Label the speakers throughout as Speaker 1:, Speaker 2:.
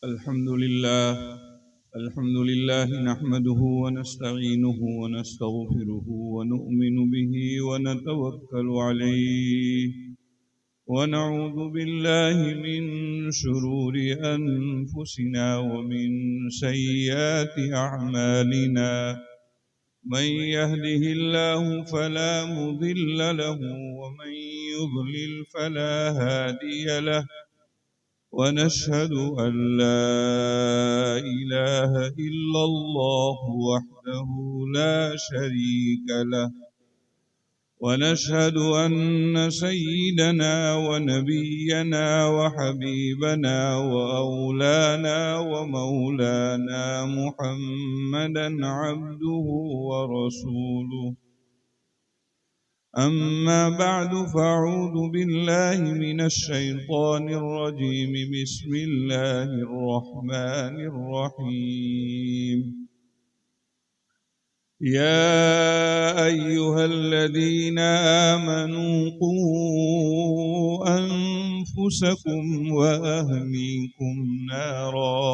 Speaker 1: الحمد لله نحمده ونستعينه ونستغفره ونؤمن به ونتوكل عليه ونعوذ بالله من شرور أنفسنا ومن سيئات أعمالنا من يهده الله فلا مضل له ومن يضلل فلا هادي له ونشهد أن لا إله إلا الله وحده لا شريك له ونشهد أن سيدنا ونبينا وحبيبنا وأولانا ومولانا محمدا عبده ورسوله أما بعد فأعوذ بالله من الشيطان الرجيم بسم الله الرحمن الرحيم يا أيها الذين آمنوا قوا أنفسكم وأهليكم نارا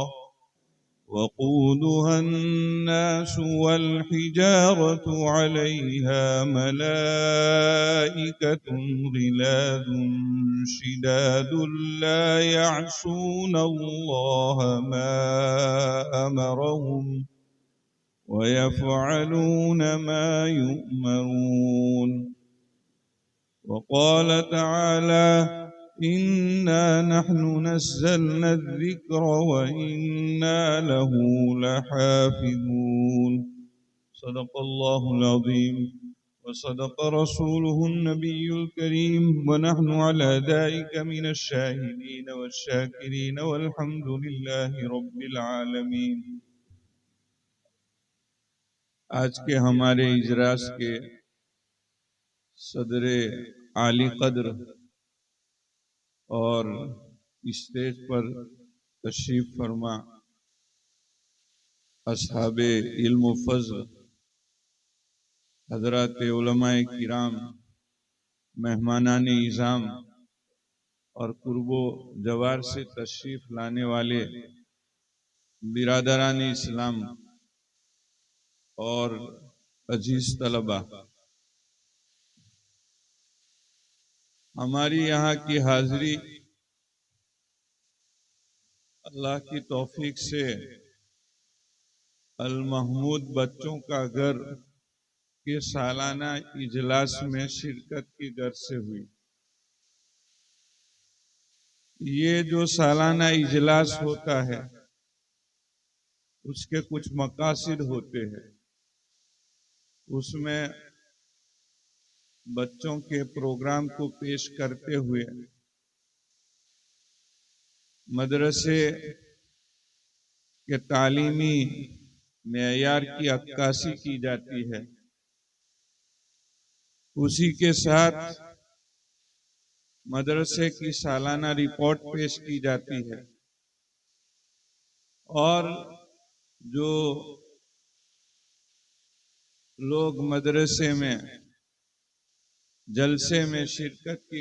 Speaker 1: وقودها الناس والحجارة عليها ملائكة غلاظ شداد لا يعصون الله ما أمرهم ويفعلون ما يؤمرون وقال تعالى إنا نحن نزلنا الذكر وإنا له لحافظون صدق الله العظيم وصدق رسوله النبي الكريم ونحن على ذلك من الشاهدين والشاكرين والحمد لله رب العالمين۔ آج کے ہمارے اجلاس کے صدر عالی قدر اور اسٹیج پر تشریف فرما اصحاب علم و فضل حضرات علماء کرام، مہمانان اعظام اور قرب و جوار سے تشریف لانے والے برادران اسلام اور عزیز طلبہ، ہماری یہاں کی حاضری اللہ کی توفیق سے المحمود بچوں کا گھر کے سالانہ اجلاس میں شرکت کی غرض سے ہوئی۔ یہ جو سالانہ اجلاس ہوتا ہے اس کے کچھ مقاصد ہوتے ہیں، اس میں بچوں کے پروگرام کو پیش کرتے ہوئے مدرسے کے تعلیمی معیار کی عکاسی کی جاتی ہے، اسی کے ساتھ مدرسے کی سالانہ رپورٹ پیش کی جاتی ہے، اور جو لوگ مدرسے میں جلسے میں شرکت کی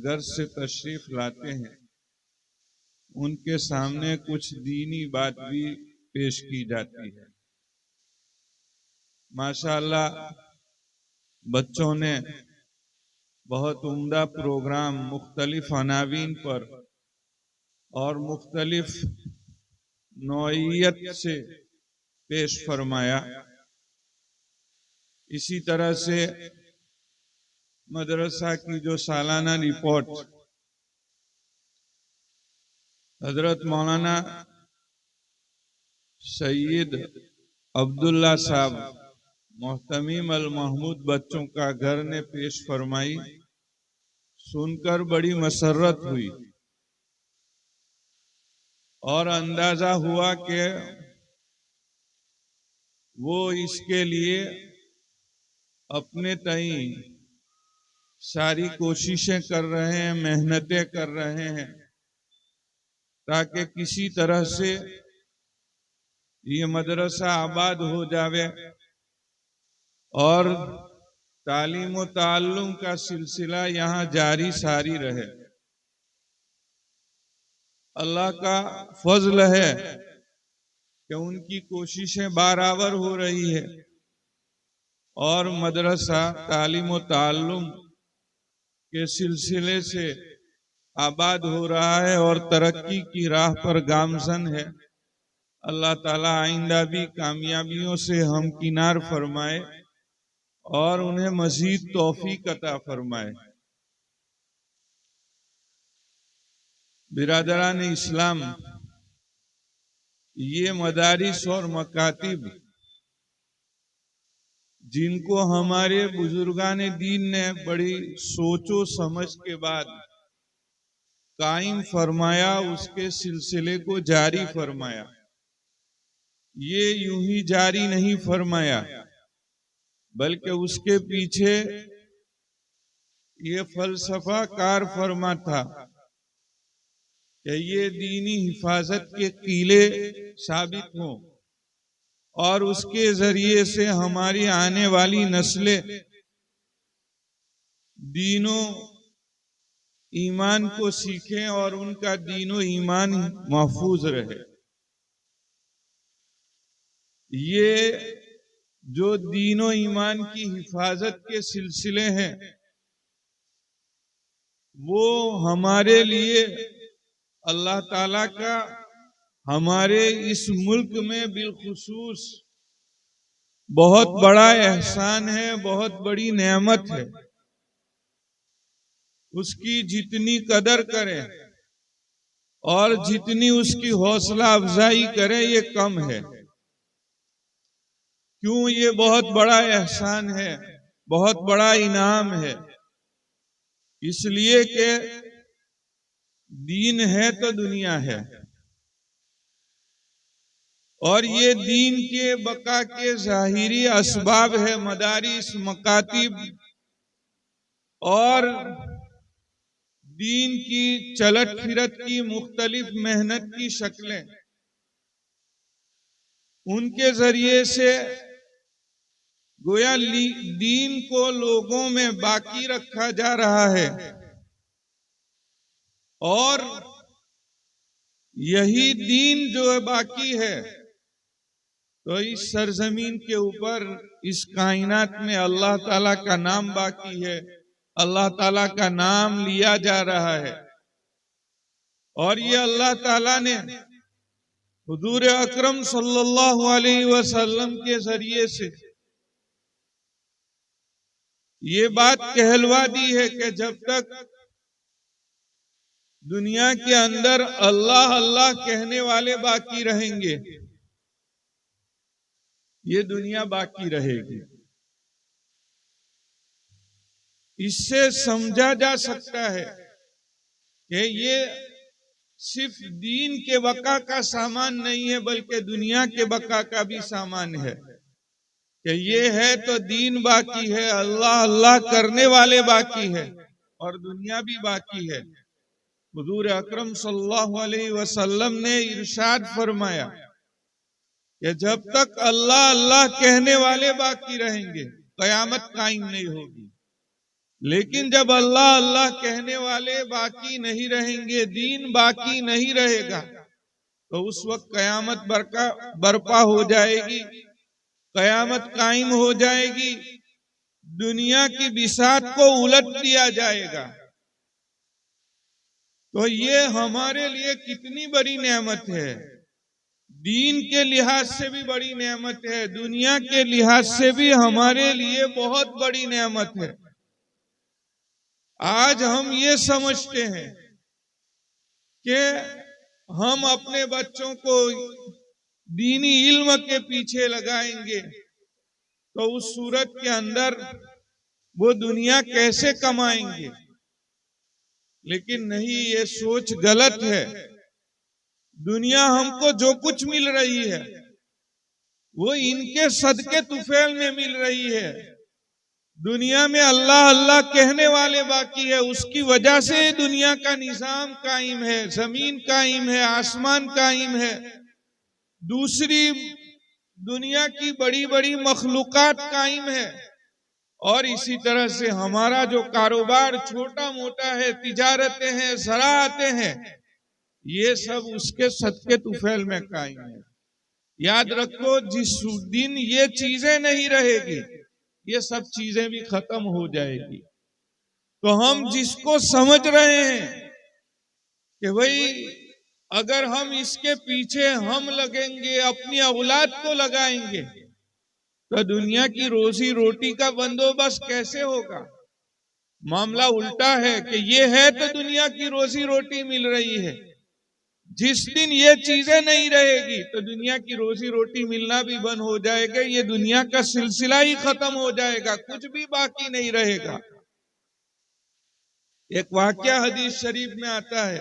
Speaker 1: غرض سے تشریف لاتے ہیں ان کے سامنے کچھ دینی بات بھی پیش کی جاتی ہے۔ ماشاءاللہ بچوں نے بہت عمدہ پروگرام مختلف عناوین پر اور مختلف نوعیت سے پیش فرمایا۔ اسی طرح سے مدرسہ کی جو سالانہ رپورٹ حضرت مولانا سید عبداللہ صاحب محتمیم المحمود بچوں کا گھر نے پیش فرمائی، سن کر بڑی مسرت ہوئی اور اندازہ ہوا کہ وہ اس کے لیے اپنے تئیں ساری کوششیں کر رہے ہیں، محنتیں کر رہے ہیں تاکہ کسی طرح سے یہ مدرسہ آباد ہو جاوے اور تعلیم و تعلم کا سلسلہ یہاں جاری ساری رہے۔ اللہ کا فضل ہے کہ ان کی کوششیں برابر ہو رہی ہے اور مدرسہ تعلیم و تعلم کے سلسلے سے آباد ہو رہا ہے اور ترقی کی راہ پر گامزن ہے۔ اللہ تعالیٰ آئندہ بھی کامیابیوں سے ہمکنار فرمائے اور انہیں مزید توفیق عطا فرمائے۔ برادران اسلام، یہ مدارس اور مکاتب جن کو ہمارے بزرگان دین نے بڑی سوچ و سمجھ کے بعد قائم فرمایا، اس کے سلسلے کو جاری فرمایا، یہ یوں ہی جاری نہیں فرمایا بلکہ اس کے پیچھے یہ فلسفہ کار فرما تھا کہ یہ دینی حفاظت کے قلعے ثابت ہوں اور اس کے ذریعے سے ہماری آنے والی نسلیں دین و ایمان کو سیکھیں اور ان کا دین و ایمان محفوظ رہے۔ یہ جو دین و ایمان کی حفاظت کے سلسلے ہیں وہ ہمارے لیے اللہ تعالیٰ کا ہمارے اس ملک میں بالخصوص بہت بڑا احسان ہے، بہت بڑی نعمت ہے۔ اس کی جتنی قدر کریں اور جتنی اس کی حوصلہ افزائی کریں یہ کم ہے۔ کیوں؟ یہ بہت بڑا احسان ہے، بہت بڑا انعام ہے، اس لیے کہ دین ہے تو دنیا ہے، اور یہ دین کے بقا کے ظاہری اسباب ہے، مدارس، مکاتب اور دین کی چلت پھرت کی مختلف محنت کی شکلیں، ان کے ذریعے سے گویا دین کو لوگوں میں باقی رکھا جا رہا ہے، اور یہی دین جو باقی ہے تو اس سرزمین کے اوپر اس کائنات میں اللہ تعالیٰ کا نام باقی ہے، اللہ تعالیٰ کا نام لیا جا رہا ہے، اور یہ اللہ تعالیٰ نے حضور اکرم صلی اللہ علیہ وسلم کے ذریعے سے یہ بات کہلوا دی ہے کہ جب تک دنیا کے اندر اللہ اللہ کہنے والے باقی رہیں گے یہ دنیا باقی رہے گی۔ اس سے سمجھا جا سکتا ہے کہ یہ صرف دین کے بقا کا سامان نہیں ہے بلکہ دنیا کے بقا کا بھی سامان ہے، کہ یہ ہے تو دین باقی ہے، اللہ اللہ کرنے والے باقی ہے اور دنیا بھی باقی ہے۔ حضور اکرم صلی اللہ علیہ وسلم نے ارشاد فرمایا کہ جب تک اللہ اللہ کہنے والے باقی رہیں گے قیامت قائم نہیں ہوگی، لیکن جب اللہ اللہ کہنے والے باقی نہیں رہیں گے، دین باقی نہیں رہے گا، تو اس وقت قیامت برپا ہو جائے گی، قیامت قائم ہو جائے گی، دنیا کی بساط کو الٹ دیا جائے گا۔ تو یہ ہمارے لیے کتنی بڑی نعمت ہے، دین کے لحاظ سے بھی بڑی نعمت ہے، دنیا کے لحاظ سے بھی ہمارے لیے بہت بڑی نعمت ہے۔ آج ہم یہ سمجھتے ہیں کہ ہم اپنے بچوں کو دینی علم کے پیچھے لگائیں گے تو اس صورت کے اندر وہ دنیا کیسے کمائیں گے، لیکن نہیں، یہ سوچ غلط ہے۔ دنیا ہم کو جو کچھ مل رہی ہے وہ ان کے صدقے طفیل میں مل رہی ہے۔ دنیا میں اللہ اللہ کہنے والے باقی ہے، اس کی وجہ سے دنیا کا نظام قائم ہے، زمین قائم ہے، آسمان قائم ہے، دوسری دنیا کی بڑی بڑی مخلوقات قائم ہے، اور اسی طرح سے ہمارا جو کاروبار چھوٹا موٹا ہے، تجارتیں ہیں، زراعتیں ہیں، یہ سب اس کے صدقے طفیل میں قائم ہے۔ یاد رکھو جس دن یہ چیزیں نہیں رہے گی یہ سب چیزیں بھی ختم ہو جائے گی۔ تو ہم جس کو سمجھ رہے ہیں کہ بھئی اگر ہم اس کے پیچھے ہم لگیں گے، اپنی اولاد کو لگائیں گے تو دنیا کی روزی روٹی کا بندوبست کیسے ہوگا؟ معاملہ الٹا ہے کہ یہ ہے تو دنیا کی روزی روٹی مل رہی ہے، جس دن یہ چیزیں نہیں رہے گی تو دنیا کی روزی روٹی ملنا بھی بند ہو جائے گا، یہ دنیا کا سلسلہ ہی ختم ہو جائے گا، کچھ بھی باقی نہیں رہے گا۔ ایک واقعہ حدیث شریف میں آتا ہے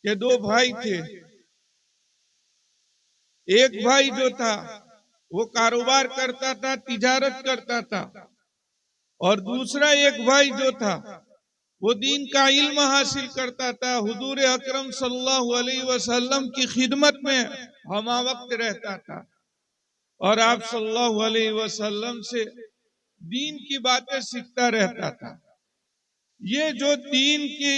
Speaker 1: کہ دو بھائی تھے، ایک بھائی جو تھا وہ کاروبار کرتا تھا، تجارت کرتا تھا، اور دوسرا ایک بھائی جو تھا وہ دین کا علم حاصل کرتا تھا، حضور اکرم صلی اللہ علیہ وسلم کی خدمت میں ہمہ وقت رہتا تھا، اور آپ صلی اللہ علیہ وسلم سے دین کی باتیں سیکھتا رہتا تھا۔ یہ جو دین کی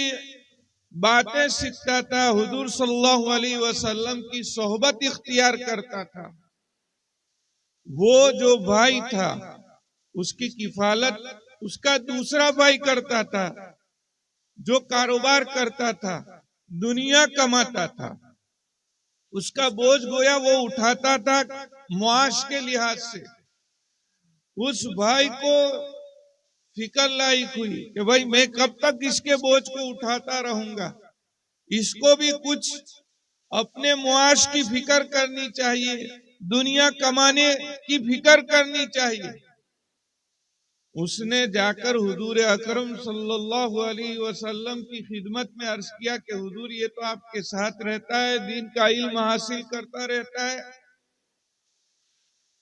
Speaker 1: باتیں سیکھتا تھا، حضور صلی اللہ علیہ وسلم کی صحبت اختیار کرتا تھا، وہ جو بھائی تھا اس کی کفالت اس کا دوسرا بھائی کرتا تھا، جو کاروبار کرتا تھا، دنیا کماتا تھا، اس کا بوجھ گویا وہ اٹھاتا تھا معاش کے لحاظ سے۔ اس بھائی کو فکر لاحق ہوئی کہ بھائی میں کب تک اس کے بوجھ کو اٹھاتا رہوں گا، اس کو بھی کچھ اپنے معاش کی فکر کرنی چاہیے، دنیا کمانے کی فکر کرنی چاہیے۔ اس نے جا کر حضور اکرم صلی اللہ علیہ وسلم کی خدمت میں عرض کیا کہ حضور یہ تو آپ کے ساتھ رہتا ہے، دین کا علم حاصل کرتا رہتا ہے،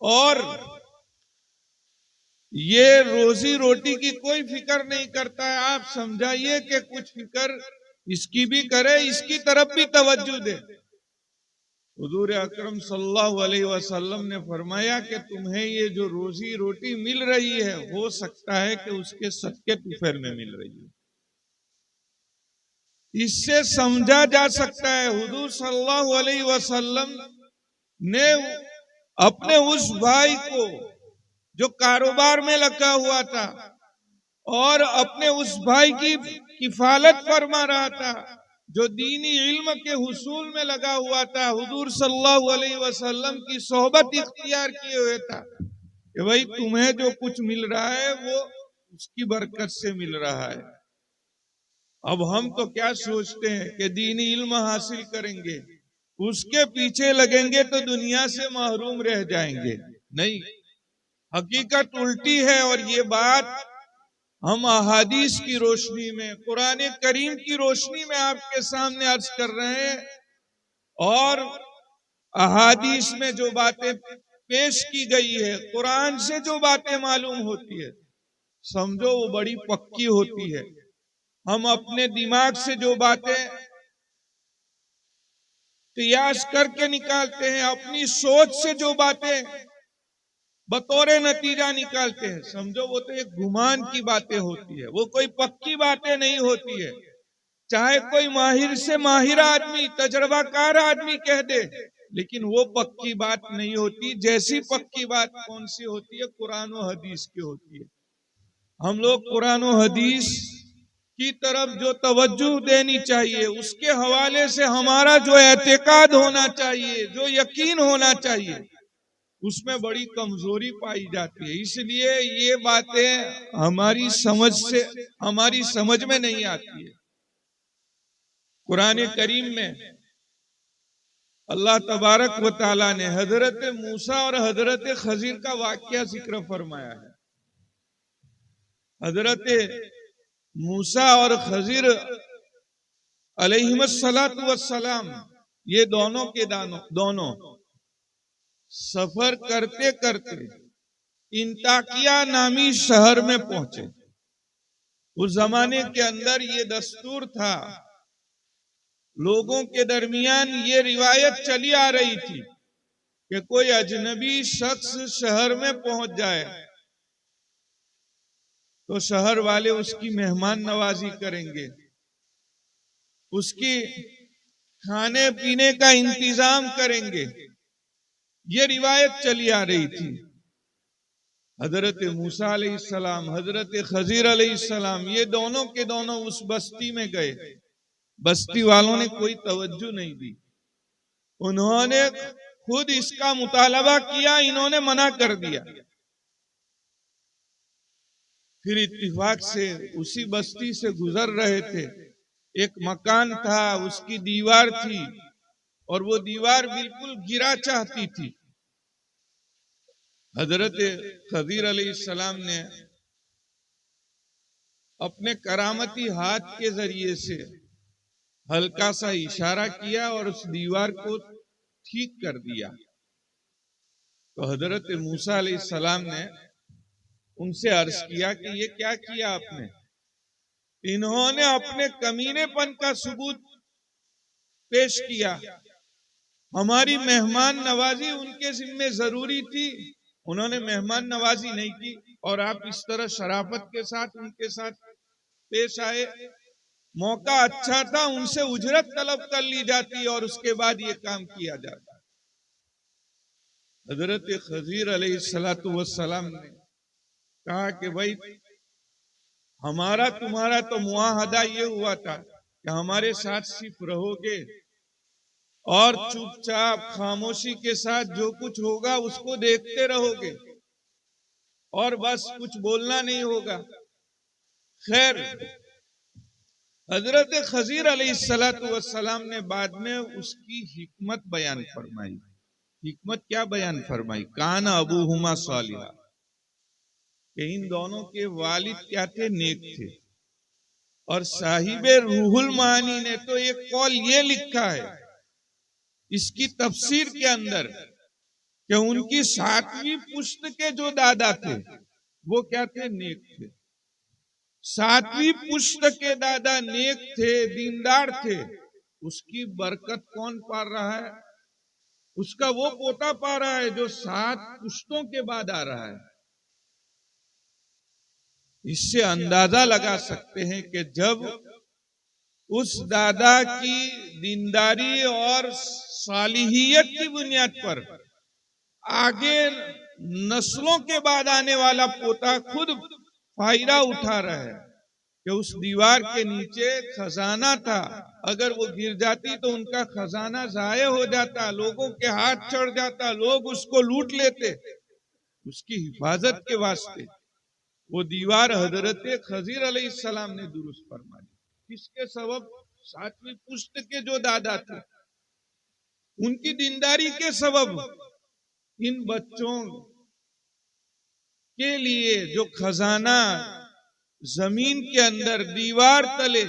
Speaker 1: اور یہ روزی روٹی کی کوئی فکر نہیں کرتا ہے، آپ سمجھائیے کہ کچھ فکر اس کی بھی کرے، اس کی طرف بھی توجہ دے۔ حضور اکرم صلی اللہ علیہ وسلم نے فرمایا کہ تمہیں یہ جو روزی روٹی مل رہی ہے ہو سکتا ہے کہ اس کے صدقے طفیل میں مل رہی ہے۔ اس سے سمجھا جا سکتا ہے حضور صلی اللہ علیہ وسلم نے اپنے اس بھائی کو جو کاروبار میں لگا ہوا تھا اور اپنے اس بھائی کی کفالت فرما رہا تھا جو دینی علم کے حصول میں لگا ہوا تھا، حضور صلی اللہ علیہ وسلم کی صحبت اختیار کیے ہوئے تھا کہ بھائی تمہیں جو کچھ مل رہا ہے وہ اس کی برکت سے مل رہا ہے۔ اب ہم تو کیا سوچتے ہیں کہ دینی علم حاصل کریں گے، اس کے پیچھے لگیں گے تو دنیا سے محروم رہ جائیں گے۔ نہیں، حقیقت الٹی ہے، اور یہ بات ہم احادیث کی روشنی میں، قرآن کریم کی روشنی میں آپ کے سامنے عرض کر رہے ہیں، اور احادیث میں جو باتیں پیش کی گئی ہے، قرآن سے جو باتیں معلوم ہوتی ہے، سمجھو وہ بڑی پکی ہوتی ہے۔ ہم اپنے دماغ سے جو باتیں قیاس کر کے نکالتے ہیں، اپنی سوچ سے جو باتیں بطور نتیجہ نکالتے ہیں، سمجھو وہ تو ایک گمان کی باتیں ہوتی ہے، وہ کوئی پکی باتیں نہیں ہوتی ہے۔ چاہے کوئی ماہر سے ماہر آدمی، تجربہ کار آدمی کہہ دے، لیکن وہ پکی بات نہیں ہوتی۔ جیسی پکی بات کون سی ہوتی ہے؟ قرآن و حدیث کی ہوتی ہے۔ ہم لوگ قرآن و حدیث کی طرف جو توجہ دینی چاہیے، اس کے حوالے سے ہمارا جو اعتقاد ہونا چاہیے، جو یقین ہونا چاہیے، اس میں بڑی کمزوری پائی جاتی ہے۔ اس لیے یہ باتیں ہماری سمجھ میں نہیں آتی ہے۔ قرآن کریم میں اللہ تبارک و تعالیٰ نے حضرت موسیٰ اور حضرت خضر کا واقعہ ذکر فرمایا ہے۔ حضرت موسیٰ اور خضر علیہم السلام یہ دونوں کے دونوں سفر کرتے کرتے انطاکیہ نامی شہر میں پہنچے۔ اس زمانے کے اندر یہ دستور تھا، لوگوں کے درمیان یہ روایت چلی آ رہی تھی کہ کوئی اجنبی شخص شہر میں پہنچ جائے تو شہر والے اس کی مہمان نوازی کریں گے، اس کی کھانے پینے کا انتظام کریں گے. یہ روایت چلی آ رہی تھی. حضرت موسیٰ علیہ السلام، حضرت خضر علیہ السلام، یہ دونوں کے دونوں اس بستی میں گئے. بستی والوں نے کوئی توجہ نہیں دی. انہوں نے خود اس کا مطالبہ کیا، انہوں نے منع کر دیا. پھر اتفاق سے اسی بستی سے گزر رہے تھے. ایک مکان تھا، اس کی دیوار تھی، اور وہ دیوار بالکل گرا چاہتی تھی. حضرت خضر علیہ السلام نے اپنے کرامتی ہاتھ کے ذریعے سے ہلکا سا اشارہ کیا اور اس دیوار کو ٹھیک کر دیا. تو حضرت موسیٰ علیہ السلام نے ان سے عرض کیا کہ یہ کیا کیا آپ نے؟ انہوں نے اپنے کمینے پن کا ثبوت پیش کیا. ہماری مہمان نوازی ان کے ذمہ ضروری تھی، انہوں نے مہمان نوازی نہیں کی، اور آپ اس طرح شرافت کے ساتھ ان کے ساتھ پیش آئے. موقع اچھا تھا، ان سے اجرت طلب کر لی جاتی اور اس کے بعد یہ کام کیا جاتا. حضرت خضر علیہ السلام نے کہا کہ بھائی ہمارا تمہارا تو معاہدہ یہ ہوا تھا کہ ہمارے ساتھ صرف رہو گے اور چپ چاپ خاموشی کے ساتھ جو کچھ ہوگا اس کو دیکھتے رہو گے اور بس کچھ بولنا نہیں ہوگا. خیر، حضرت خضر علیہ السلام نے بعد میں اس کی حکمت بیان فرمائی. حکمت کیا بیان فرمائی؟ کان ابوہما صالحا، کہ ان دونوں کے والد کیا تھے؟ نیک تھے. اور صاحب روح المعانی نے تو ایک قول یہ لکھا ہے اس کی تفسیر کے اندر کہ ان کی 7ویں پشت کے جو دادا تھے وہ کیا تھے؟ نیک تھے. 7ویں پشت کے دادا نیک تھے، دیندار تھے. اس کی برکت کون پا رہا ہے؟ اس کا وہ پوتا پا رہا ہے جو 7 پشتوں کے بعد آ رہا ہے. اس سے اندازہ لگا سکتے ہیں کہ جب اس دادا کی دینداری اور صالحیت کی بنیاد پر آگے نسلوں کے بعد آنے والا پوتا خود فائدہ اٹھا رہا ہے کہ اس دیوار کے نیچے خزانہ تھا، اگر وہ گر جاتی تو ان کا خزانہ ضائع ہو جاتا، لوگوں کے ہاتھ چڑھ جاتا، لوگ اس کو لوٹ لیتے. اس کی حفاظت کے واسطے وہ دیوار حضرت خضر علیہ السلام نے درست فرمائی. کس کے سبب؟ 7ویں پشت کے جو دادا تھے ان کی دینداری کے سبب ان بچوں کے لیے جو خزانہ زمین کے اندر دیوار تلے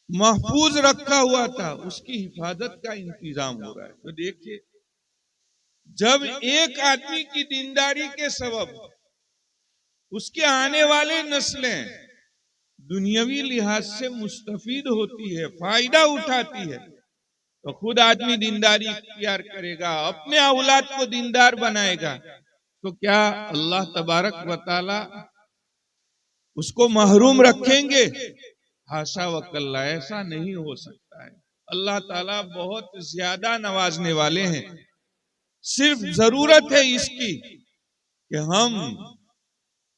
Speaker 1: محفوظ رکھا ہوا تھا اس کی حفاظت کا انتظام ہو رہا ہے. تو دیکھیے، جب ایک آدمی کی دینداری کے سبب اس کے آنے والے نسلیں دنیاوی لحاظ سے مستفید ہوتی ہے، فائدہ اٹھاتی ہے، تو خود آدمی دینداری اختیار کرے گا، اپنے اولاد کو دیندار بنائے گا، تو کیا اللہ تبارک و تعالی اس کو محروم رکھیں گے؟ حاشا وکلا، ایسا نہیں ہو سکتا ہے. اللہ تعالیٰ بہت زیادہ نوازنے والے ہیں. صرف ضرورت ہے اس کی کہ ہم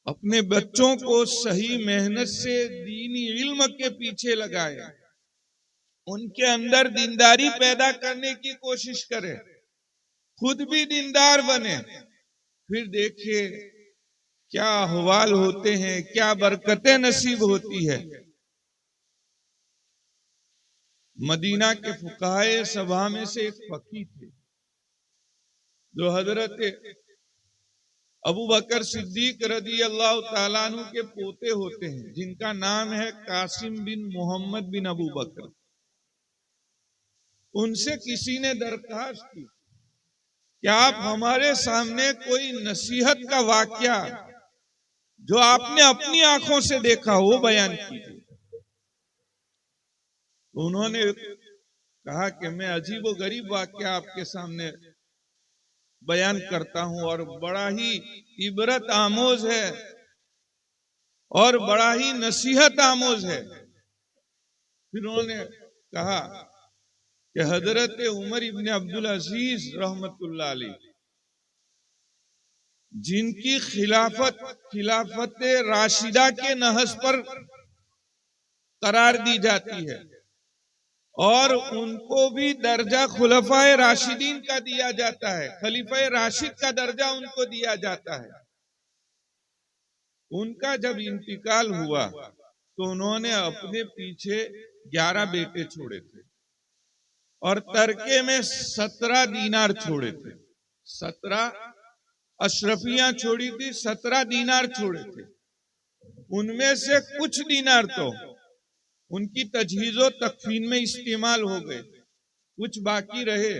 Speaker 1: اپنے بچوں کو صحیح محنت سے دینی علم کے پیچھے لگائیں، ان کے اندر دینداری پیدا کرنے کی کوشش کریں، خود بھی دیندار بنے. پھر دیکھیے کیا احوال ہوتے ہیں، کیا برکتیں نصیب ہوتی ہے. مدینہ کے فقہائے سبھا میں سے ایک فقیہ تھے جو حضرت ابو بکر صدیق رضی اللہ تعالیٰ عنہ کے پوتے ہوتے ہیں، جن کا نام ہے قاسم بن محمد بن ابو بکر. ان سے کسی نے درخواست کی کہ آپ ہمارے سامنے کوئی نصیحت کا واقعہ جو آپ نے اپنی آنکھوں سے دیکھا وہ بیان کیجیے. انہوں نے کہا کہ میں عجیب و غریب واقعہ آپ کے سامنے بیان کرتا ہوں اور بڑا ہی عبرت آموز ہے اور بڑا ہی نصیحت آموز ہے. پھر انہوں نے کہا کہ حضرت عمر ابن عبدالعزیز رحمت اللہ علیہ جن کی خلافت راشدہ کے نہج پر قرار دی جاتی ہے اور ان کو بھی درجہ خلفائے راشدین کا دیا جاتا ہے، خلیفہ راشد کا درجہ ان کو دیا جاتا ہے، ان کا جب انتقال ہوا تو انہوں نے اپنے پیچھے 11 بیٹے چھوڑے تھے اور ترکے میں 17 دینار چھوڑے تھے، 17 اشرفیاں چھوڑی تھی، 17 دینار چھوڑے تھے۔ ان میں سے کچھ دینار تو ان کی تجہیز و تکفین میں استعمال ہو گئے، کچھ باقی رہے،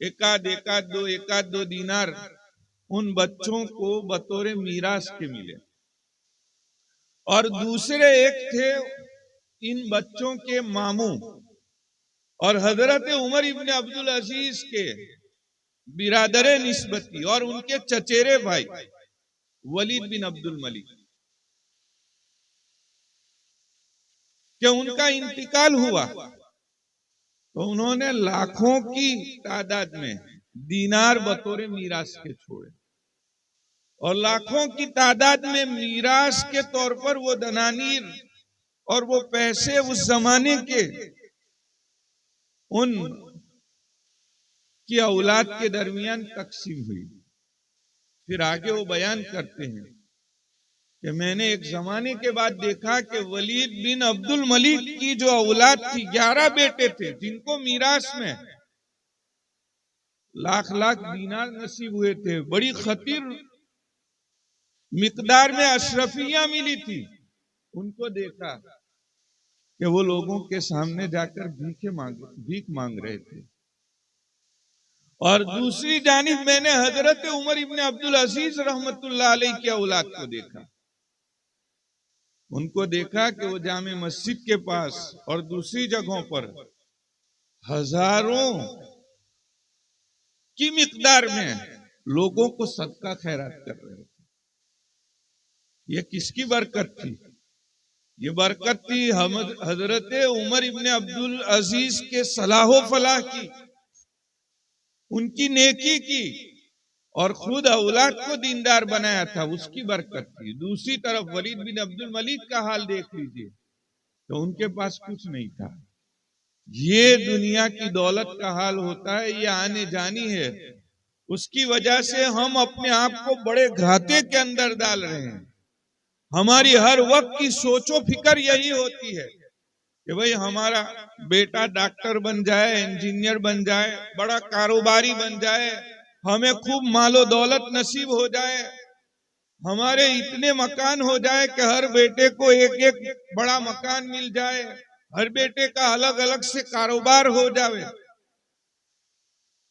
Speaker 1: ایک آدھ دو دینار ان بچوں کو بطور میراث کے ملے، اور دوسرے ایک تھے ان بچوں کے ماموں اور حضرت عمر ابن عبدالعزیز کے برادر نسبتی اور ان کے چچیرے بھائی ولید بن عبد الملک، کہ ان کا انتقال ہوا تو انہوں نے لاکھوں کی تعداد میں دینار بطور میراث کے چھوڑے، اور لاکھوں کی تعداد میں میراث کے طور پر وہ دنانیر اور وہ پیسے اس زمانے کے ان کی اولاد کے درمیان تقسیم ہوئی۔ پھر آگے وہ بیان کرتے ہیں کہ میں نے ایک زمانے کے بعد دیکھا کہ ولید بن عبد الملک کی جو اولاد تھی، 11 بیٹے تھے جن کو میراث میں لاکھ دینار نصیب ہوئے تھے، بڑی خطیر مقدار میں اشرفیاں ملی تھی، ان کو دیکھا کہ وہ لوگوں کے سامنے جا کر بھیک مانگ رہے تھے، اور دوسری جانب میں نے حضرت عمر ابن عبدالعزیز رحمت اللہ علیہ کی اولاد کو دیکھا، ان کو دیکھا کہ وہ جامع مسجد کے پاس اور دوسری جگہوں پر ہزاروں کی مقدار میں لوگوں کو صدقہ خیرات کر رہے تھے۔ یہ کس کی برکت تھی؟ یہ برکت تھی حضرت عمر ابن عبدالعزیز کے صلاح و فلاح کی، ان کی نیکی کی، اور خود اولاد کو دیندار بنایا تھا، اس کی برکت تھی۔ دوسری طرف ولید بن عبد الملک کا حال دیکھ لیجئے، تو ان کے پاس کچھ نہیں تھا۔ یہ دنیا کی دولت کا حال ہوتا ہے، یہ آنے جانی ہے، اس کی وجہ سے ہم اپنے آپ کو بڑے گھاٹے کے اندر ڈال رہے ہیں۔ ہماری ہر وقت کی سوچ و فکر یہی ہوتی ہے کہ بھئی ہمارا بیٹا ڈاکٹر بن جائے، انجینئر بن جائے، بڑا کاروباری بن جائے، ہمیں خوب مال و دولت نصیب ہو جائے، ہمارے اتنے مکان ہو جائے کہ ہر بیٹے کو ایک بڑا مکان مل جائے، ہر بیٹے کا الگ الگ سے کاروبار ہو جائے۔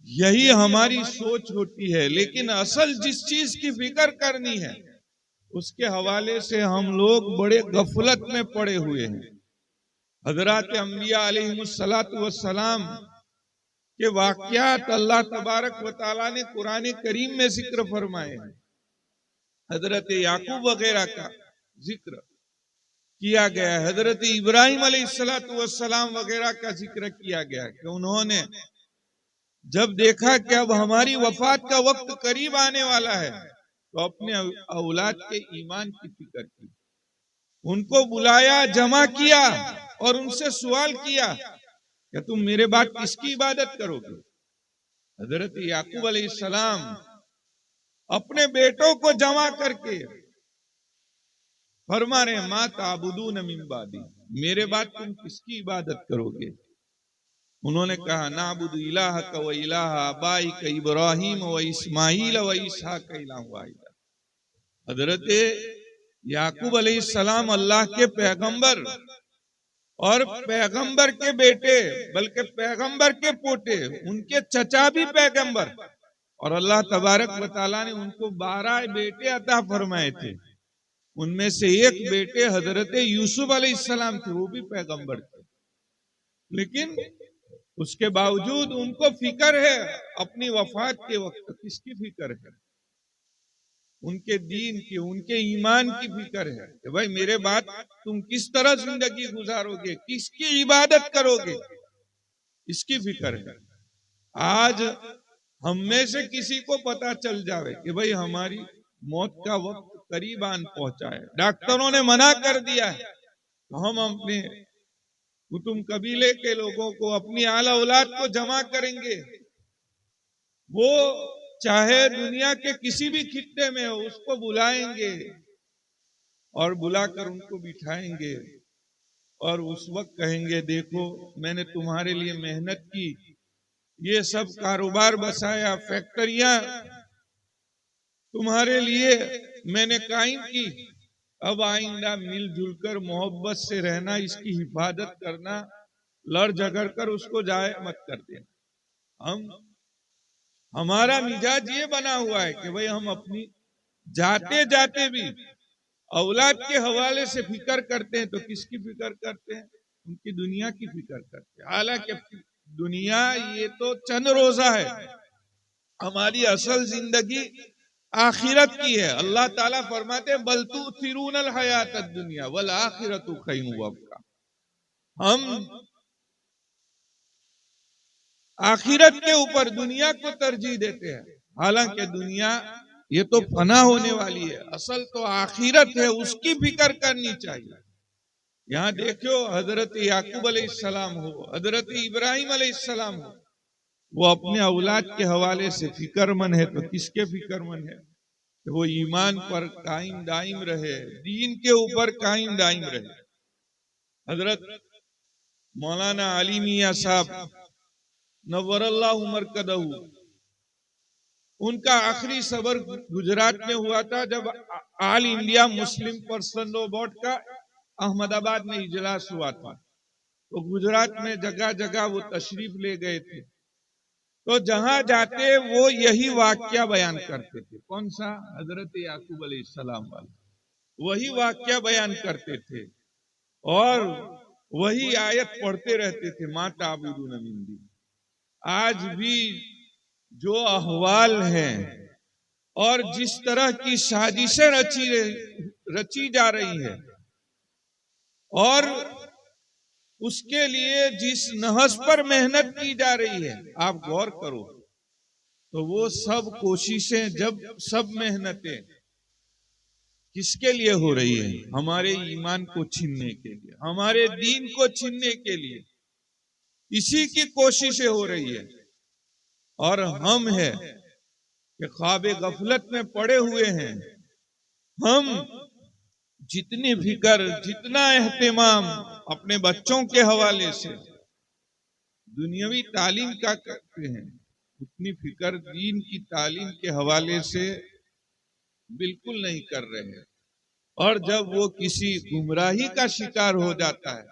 Speaker 1: یہی ہماری سوچ ہوتی ہے، لیکن اصل جس چیز کی فکر کرنی ہے اس کے حوالے سے ہم لوگ بڑے غفلت میں پڑے ہوئے ہیں۔ حضرات انبیاء علیہ السلام کے واقعات اللہ تبارک و تعالیٰ نے قرآن کریم میں ذکر فرمائے ہیں، حضرت یعقوب وغیرہ کا ذکر کیا گیا ہے، حضرت ابراہیم علیہ السلام وغیرہ کا ذکر کیا گیا ہے کہ انہوں نے جب دیکھا کہ اب ہماری وفات کا وقت قریب آنے والا ہے تو اپنے اولاد کے ایمان کی فکر کی، ان کو بلایا، جمع کیا اور ان سے سوال کیا کہ تم میرے بعد کس کی عبادت کرو گے؟ حضرت یعقوب علیہ السلام اپنے بیٹوں کو جمع کر کے فرما رہے ہیں، ما تعبدون من بعدی، میرے بعد تم کس کی عبادت کرو گے؟ انہوں نے کہا نعبد الہک و الہ آبائک ابراہیم و اسماعیل و اسحاق الہ واحد۔ حضرت یعقوب علیہ السلام اللہ کے پیغمبر اور پیغمبر کے بیٹے، بلکہ پیغمبر کے پوتے، ان کے چچا بھی پیغمبر، اور اللہ تبارک و تعالیٰ نے ان کو 12 بیٹے عطا فرمائے تھے، ان میں سے ایک بیٹے حضرت یوسف علیہ السلام تھے، وہ بھی پیغمبر تھے، لیکن اس کے باوجود ان کو فکر ہے اپنی وفات کے وقت، کس کی فکر ہے؟ ان کے دین کی، ان کے ایمان کی فکر ہے کہ بھائی میرے بعد تم کس طرح زندگی گزارو گے، کس کی عبادت کرو گے، اس کی فکر ہے۔ آج ہم میں سے کسی کو پتا چل جاوے کہ بھائی ہماری موت کا وقت قریب آن پہنچا ہے، ڈاکٹروں نے منع کر دیا ہے، تو ہم اپنے کتب قبیلے کے لوگوں کو، اپنی اعلی اولاد کو جمع کریں گے، وہ چاہے دنیا کے کسی بھی خطے میں ہو، اس کو بلائیں گے اور بلا کر ان کو بٹھائیں گے اور اس وقت کہیں گے دیکھو میں نے تمہارے لیے محنت کی، یہ سب کاروبار بسایا، فیکٹریاں تمہارے لیے میں نے قائم کی، اب آئندہ مل جل کر محبت سے رہنا، اس کی حفاظت کرنا، لڑ جھگڑ کر اس کو ضائع مت کر دینا۔ ہمارا مزاج یہ بنا ہوا ہے کہ بھئی ہم اپنی جاتے جاتے بھی اولاد کے حوالے سے فکر کرتے ہیں، تو کس کی فکر کرتے ہیں؟ ان کی دنیا کی فکر کرتے ہیں۔ حالانکہ دنیا یہ تو چند روزہ ہے، ہماری اصل زندگی آخرت کی ہے۔ اللہ تعالیٰ فرماتے ہیں بل تؤثرون الحیات الدنیا والآخرۃ خیر وابقیٰ۔ ہم آخرت کے اوپر دنیا کو ترجیح دیتے ہیں، حالانکہ دنیا یہ تو فنا ہونے والی ہے، اصل تو آخرت ہے، اس کی فکر کرنی چاہیے۔ یہاں دیکھو حضرت یعقوب علیہ السلام ہو، حضرت ابراہیم علیہ السلام ہو، وہ اپنے اولاد کے حوالے سے فکر مند ہے، تو کس کے فکر مند ہے؟ کہ وہ ایمان پر قائم دائم رہے، دین کے اوپر قائم دائم رہے۔ حضرت مولانا علی میاں صاحب نور اللہ مرکزہ، ان کا آخری صبر گجرات میں ہوا تھا، جب آل انڈیا مسلم پرسن لا بورڈ کا احمد آباد میں اجلاس ہوا تھا، تو گجرات میں جگہ جگہ وہ تشریف لے گئے تھے، تو جہاں جاتے وہ یہی واقعہ بیان کرتے تھے۔ کون سا؟ حضرت یعقوب علیہ السلام والا، وہی واقعہ بیان کرتے تھے اور وہی آیت پڑھتے رہتے تھے، ما تعبدون من دون۔ آج بھی جو احوال ہیں اور جس طرح کی سازشیں رچی جا رہی ہے اور اس کے لیے جس نہج پر محنت کی جا رہی ہے، آپ غور کرو تو وہ سب کوششیں، جب سب محنتیں کس کے لیے ہو رہی ہے؟ ہمارے ایمان کو چھیننے کے لیے، ہمارے دین کو چھیننے کے لیے، اسی کی کوششیں ہو رہی ہے۔ اور ہم ہیں کہ خواب غفلت میں پڑے ہوئے ہیں۔ ہم جتنی فکر، جتنا اہتمام اپنے بچوں کے حوالے سے دنیاوی تعلیم کا کرتے ہیں، اتنی فکر دین کی تعلیم کے حوالے سے بالکل نہیں کر رہے۔ اور جب وہ کسی گمراہی کا شکار ہو جاتا ہے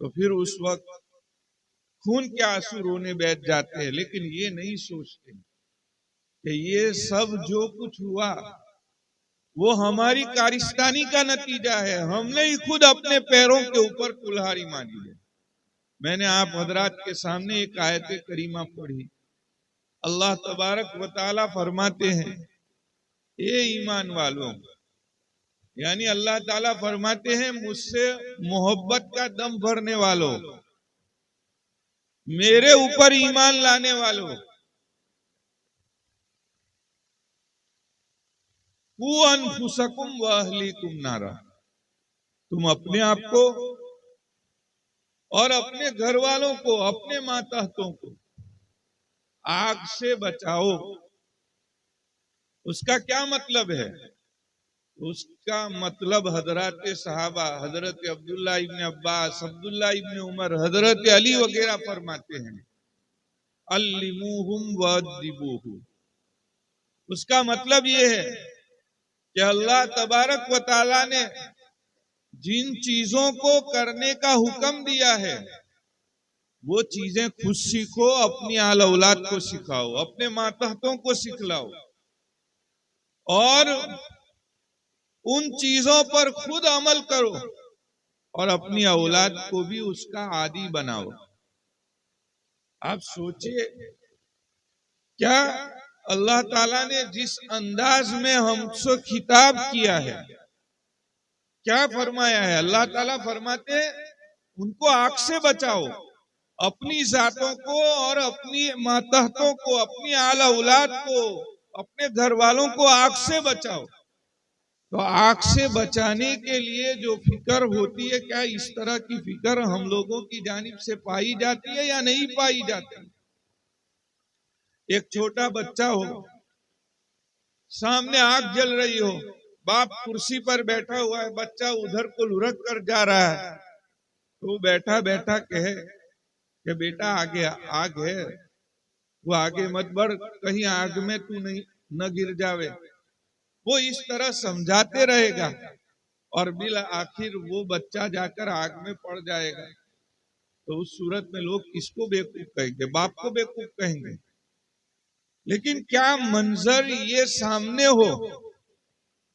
Speaker 1: تو پھر اس وقت خون کے آنسو رونے بیٹھ جاتے ہیں، لیکن یہ نہیں سوچتے کہ یہ سب جو کچھ ہوا وہ ہماری کارستانی کا نتیجہ ہے، ہم نے ہی خود اپنے پیروں کے اوپر کلہاڑی ماری ہے۔ میں نے آپ حضرات کے سامنے ایک آیت کریمہ پڑھی، اللہ تبارک و تعالی فرماتے ہیں اے ایمان والوں، یعنی اللہ تعالیٰ فرماتے ہیں مجھ سے محبت کا دم بھرنے والوں، میرے اوپر ایمان لانے والوں، قُوا انفسکم واہلیکم نارا، تم اپنے آپ کو اور اپنے گھر والوں کو، اپنے ماتحتوں کو آگ سے بچاؤ۔ اس کا کیا مطلب ہے؟ اس کا مطلب حضرات صحابہ، حضرت عبداللہ ابن عباس، عبداللہ ابن عمر، حضرت علی وغیرہ فرماتے ہیں علموہم وادبوہم۔ اس کا مطلب یہ ہے کہ اللہ تبارک و تعالی نے جن چیزوں کو کرنے کا حکم دیا ہے وہ چیزیں خود سیکھو، اپنی آل اولاد کو سکھاؤ، اپنے ماتحتوں کو سکھلاؤ، اور ان چیزوں پر خود عمل کرو اور اپنی اولاد کو بھی اس کا عادی بناؤ۔ آپ سوچئے کیا اللہ تعالیٰ نے جس انداز میں ہم سے خطاب کیا ہے، کیا فرمایا ہے؟ اللہ تعالیٰ فرماتے ہیں ان کو آگ سے بچاؤ، اپنی ذاتوں کو اور اپنی ماتحتوں کو، اپنی آل اولاد کو، اپنے گھر والوں کو آگ سے بچاؤ۔ تو آگ سے بچانے کے لیے جو فکر ہوتی ہے، کیا اس طرح کی فکر ہم لوگوں کی جانب سے پائی جاتی ہے یا نہیں پائی جاتی؟ ایک چھوٹا بچہ ہو، سامنے آگ جل رہی ہو، باپ کرسی پر بیٹھا ہوا ہے، بچہ ادھر کو لڑک کر جا رہا ہے، تو بیٹھا بیٹھا کہے کہ بیٹا آگے آگ ہے، وہ آگے مت بڑھ، کہیں آگ میں تو نہیں نہ گر جاوے۔ وہ اس طرح سمجھاتے رہے گا اور بالآخر وہ بچہ جا کر آگ میں پڑ جائے گا۔ تو اس صورت میں لوگ کس کو بیوقوف کہیں گے؟ باپ کو بیوقوف کہیں گے۔ لیکن کیا منظر یہ سامنے ہو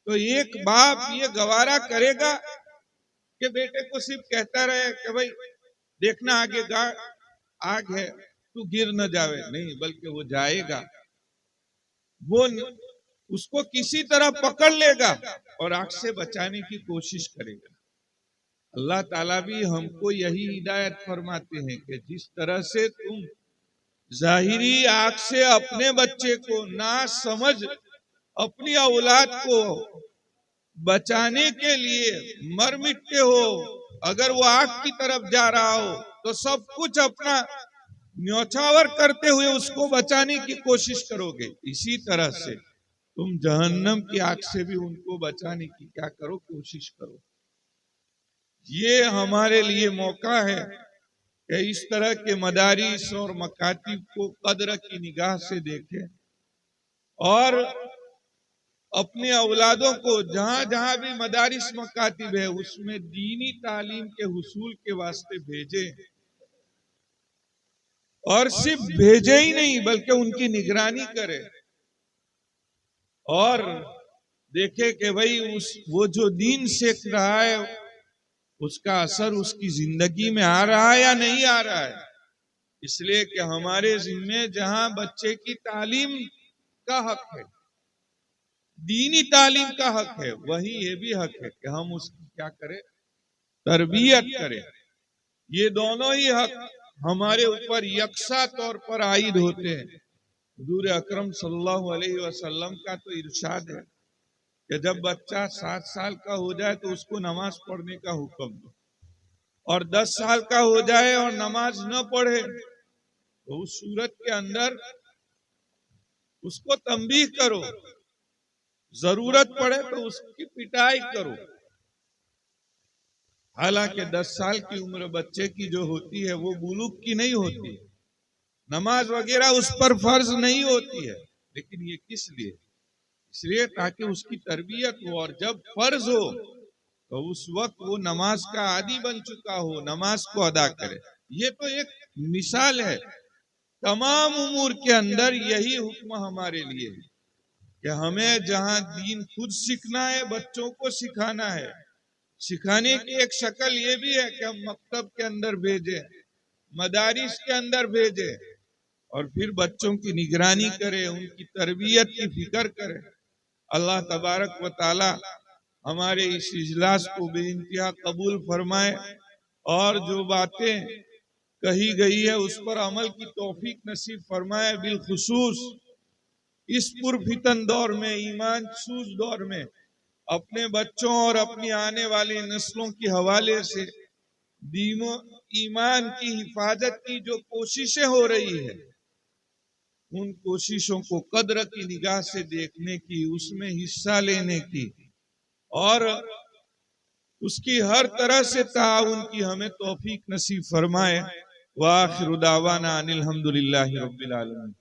Speaker 1: تو ایک باپ یہ گوارا کرے گا کہ بیٹے کو صرف کہتا رہے کہ بھائی دیکھنا آگے آگ ہے، تو گر نہ جاوے؟ نہیں، بلکہ وہ جائے گا، وہ اس کو کسی طرح پکڑ لے گا اور آگ سے بچانے کی کوشش کرے گا۔ اللہ تعالیٰ بھی ہم کو یہی ہدایت فرماتے ہیں کہ جس طرح سے تم ظاہری آگ سے اپنے بچے کو نہ سمجھ اپنی اولاد کو بچانے کے لیے مر مٹتے ہو، اگر وہ آگ کی طرف جا رہا ہو تو سب کچھ اپنا نیوچھاور کرتے ہوئے اس کو بچانے کی کوشش کرو گے، اسی طرح سے تم جہنم کی آگ سے بھی ان کو بچانے کی کیا کرو؟ کوشش کرو۔ یہ ہمارے لیے موقع ہے کہ اس طرح کے مدارس اور مکاتب کو قدر کی نگاہ سے دیکھیں اور اپنے اولادوں کو جہاں جہاں بھی مدارس مکاتب ہے اس میں دینی تعلیم کے حصول کے واسطے بھیجیں، اور صرف بھیجے ہی نہیں بلکہ ان کی نگرانی کرے اور دیکھے کہ بھئی وہ جو دین سیکھ رہا ہے اس کا اثر اس کی زندگی میں آ رہا ہے یا نہیں آ رہا ہے۔ اس لیے کہ ہمارے ذمے جہاں بچے کی تعلیم کا حق ہے، دینی تعلیم کا حق ہے، وہیں یہ بھی حق ہے کہ ہم اس کی کیا کریں؟ تربیت کریں۔ یہ دونوں ہی حق ہمارے اوپر یکساں طور پر عائد ہوتے ہیں۔ حضور اکرم صلی اللہ علیہ وسلم کا تو ارشاد ہے کہ جب بچہ 7 سال کا ہو جائے تو اس کو نماز پڑھنے کا حکم دو، اور 10 سال کا ہو جائے اور نماز نہ پڑھے تو اس صورت کے اندر اس کو تنبیہ کرو، ضرورت پڑے تو اس کی پٹائی کرو۔ حالانکہ 10 سال کی عمر بچے کی جو ہوتی ہے وہ بلوغ کی نہیں ہوتی، نماز وغیرہ اس پر فرض نہیں ہوتی ہے، لیکن یہ کس لیے؟ اس لیے تاکہ اس کی تربیت ہو، اور جب فرض ہو تو اس وقت وہ نماز کا عادی بن چکا ہو، نماز کو ادا کرے۔ یہ تو ایک مثال ہے، تمام امور کے اندر یہی حکم ہمارے لیے ہے کہ ہمیں جہاں دین خود سیکھنا ہے بچوں کو سکھانا ہے۔ سکھانے کی ایک شکل یہ بھی ہے کہ ہم مکتب کے اندر بھیجیں، مدارس کے اندر بھیجیں، اور پھر بچوں کی نگرانی کریں، ان کی تربیت کی فکر کریں۔ اللہ تبارک و تعالی ہمارے اس اجلاس کو بے انتہا قبول فرمائے، اور جو باتیں کہی گئی ہے اس پر عمل کی توفیق نصیب فرمائے۔ بالخصوص اس پرفتن دور میں، ایمان سوز دور میں، اپنے بچوں اور اپنی آنے والی نسلوں کے حوالے سے دین و ایمان کی حفاظت کی جو کوششیں ہو رہی ہے، ان کوششوں کو قدر کی نگاہ سے دیکھنے کی، اس میں حصہ لینے کی اور اس کی ہر طرح سے تعاون کی ہمیں توفیق نصیب فرمائے۔ وآخر دعوانا ان الحمدللہ رب العالمین۔